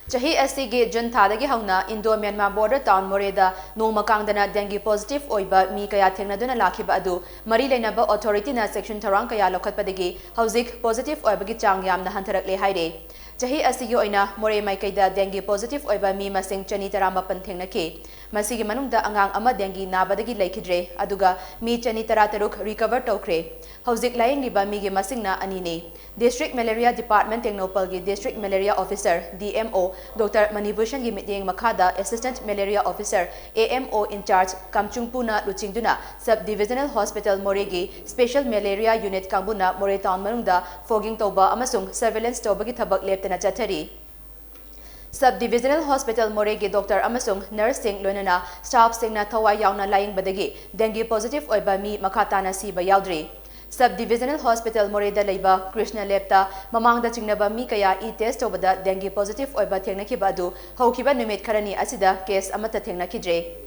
Chahi asigi Jun thadagi houna Indo Myanmar Border town Moreh da nongma kangdana Dengue Positive oiba mi kaya thengnaduna lakkhiba adu mari leinaba authority na section thourang kaya loukhatpadagi houjik positive oibagi chang yamna hantharakle hairi. Chahi asigi oina Moreh maikaida Dengue Positive oiba mi masing chani taramapan thengnaki. Masigi manungda angang ama dengue nabadagi laikhidre aduga mi chani tarataruk recover tokre. Houjik laingiba mi gi masingna anini. District Malaria Department Tengnopalgi District Malaria Officer DMO Dr. Manibushan gi mityeng makhada Assistant Malaria Officer AMO in charge Kamchungpuna Luchingduna Sub-Divisional Hospital Moreh gi Special Malaria Unit Kanguna Moreh Town manungda fogging toba amasung surveillance tobagi thabak leptana chathari. Sub-Divisional Hospital Moreh gi Doctor amasung nurse sing loinana staff singna thawai yauna lying badagi dengue positive oiba mi makhatana siba yaudri. Sub-Divisional Hospital Moreh da leiba Krishna Lepta mamangda chingnaba mi kaya test obada dengue positive oiba thengnakhiba adu haukiba numit kharani asida case amata thengnakidre.